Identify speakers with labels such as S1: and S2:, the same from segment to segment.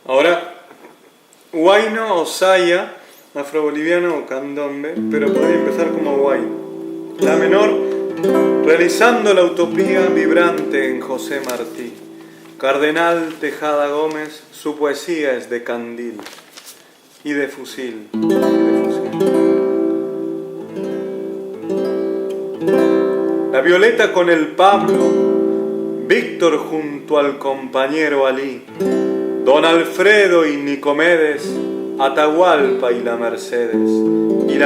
S1: Ahora, huayno o saya, afroboliviano o candombe, pero podría empezar como huayno. La menor, realizando la utopía vibrante en José Martí. Cardenal Tejada Gómez, su poesía es de candil y de fusil. La Violeta con el Pablo, Víctor junto al compañero Alí, Don Alfredo y Nicomedes, Atahualpa y la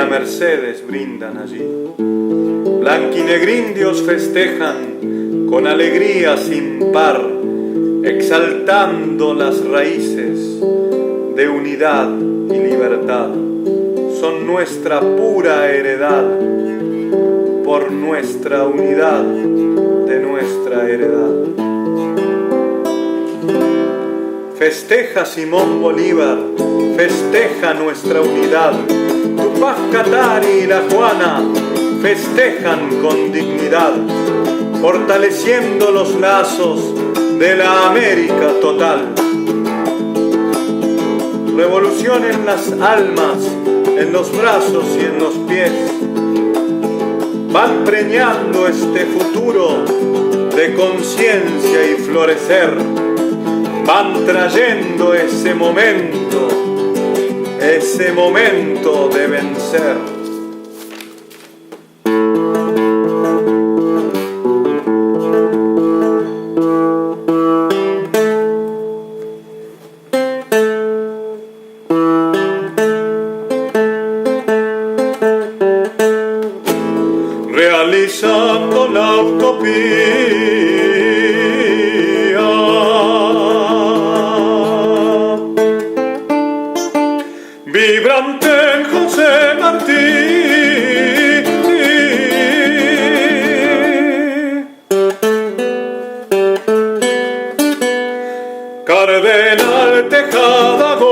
S1: Mercedes brindan allí. Blanquinegrindios festejan con alegría sin par, exaltando las raíces de unidad y libertad. Son nuestra pura heredad, por nuestra unidad de nuestra heredad. Festeja Simón Bolívar, festeja nuestra unidad. Tupac Katari y la Juana festejan con dignidad, fortaleciendo los lazos de la América total. Revolución en las almas, en los brazos y en los pies. Van preñando este futuro de conciencia y florecer. Van trayendo ese momento de vencer. Realizando la utopía, vibrante en José Martí, Cardenal Tejada Gómez,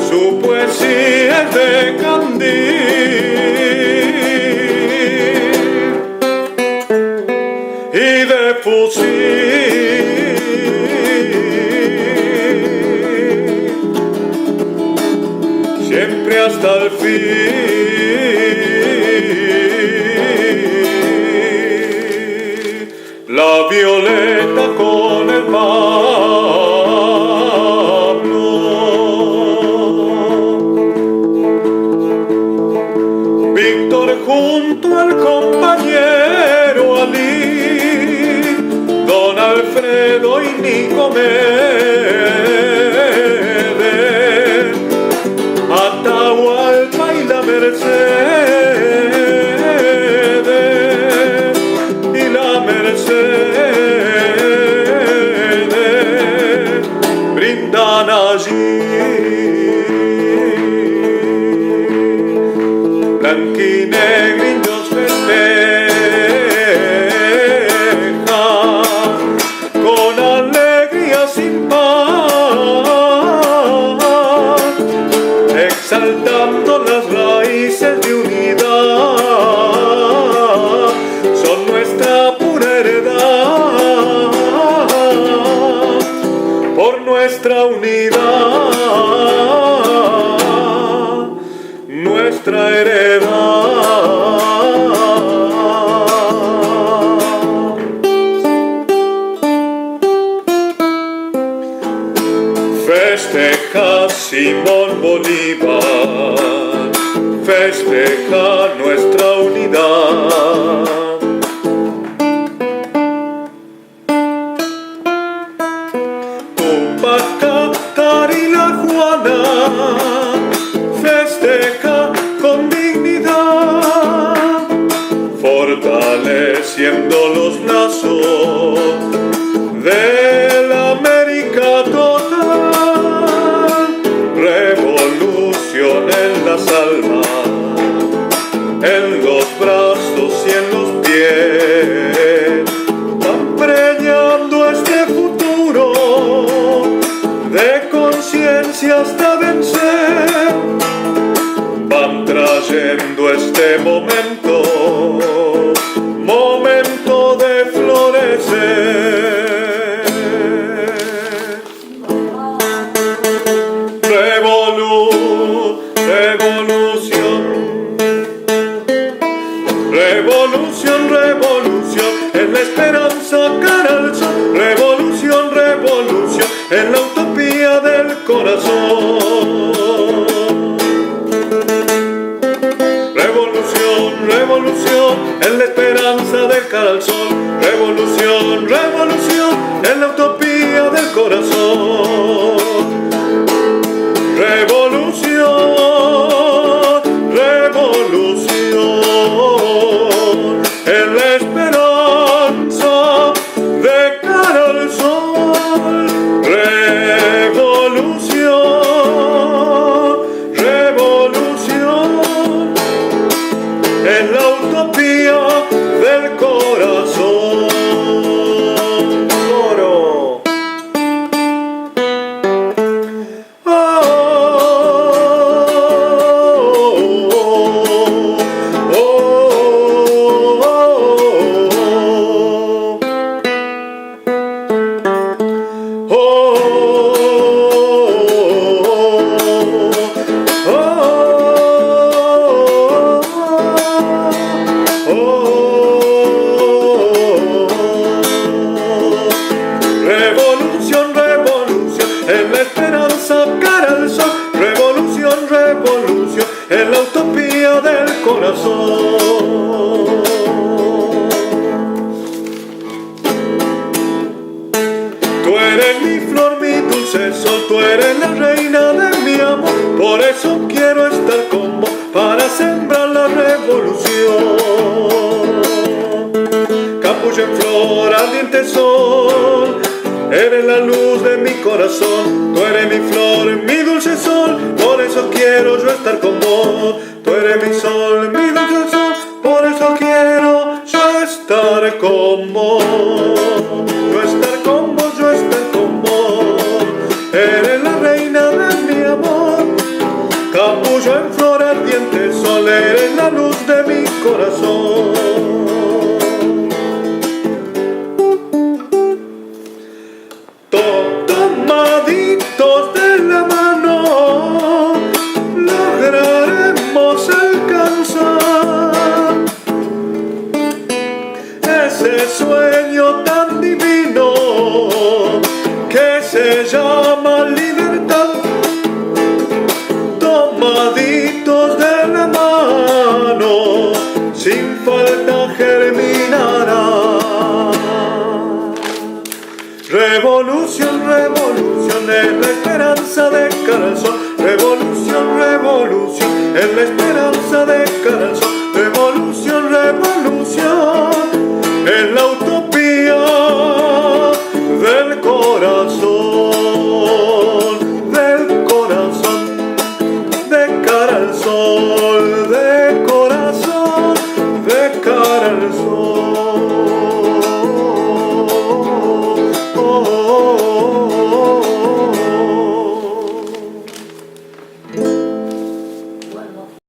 S1: su poesía es de candil y de fusil. Siempre hasta el fin. La Violeta con el Pablo, Víctor junto al compañero Alí, Don Alfredo y Nicomedes, Atahualpa y la Mercedes, brindan allí. Blanquinegrindos festejan con alegría sin par, exaltando las raíces de unidad. Son nuestra pura heredad, por nuestra unidad, nuestra heredad. Festeja Simón Bolívar, festeja nuestra unidad. Tupac Katari y la Juana festeja con dignidad, fortaleciendo los lazos de la América total. Revolución en las almas, en los brazos y en los pies. Van preñando este futuro de conciencia hasta vencer. Van trayendo este momento de florecer. cara al sol. Revolución, revolución en la utopía del corazón. Revolución, revolución en la esperanza de cara al sol. Revolución, revolución en la utopía del corazón. Revolución, revolución en la esperanza de cara al sol. Revolución, revolución en la utopía del corazón. Coro. Revolución, revolución en la esperanza cara al sol. Revolución, revolución en la utopía del corazón. Tú eres mi flor, mi dulce sol, tú eres la reina de mi amor. Por eso quiero estar con vos para sembrar la revolución. Capullo en flor, ardiente sol, eres la luz de mi corazón. Tú eres mi flor, mi dulce sol, por eso quiero yo estar con vos. Tú eres mi sol, mi dulce sol, por eso quiero yo estar con vos. Yo estar con vos, yo estar con vos. Eres la reina de mi amor. Capullo en flor, ardiente sol, eres la luz de mi corazón. Tomaditos de la mano lograremos alcanzar ese sueño tan divino que se llama libertad. Tomaditos de la mano, sin falta germinará. Revolución, revolución en la esperanza de cara al sol. Revolución, revolución en la esperanza de cara al sol.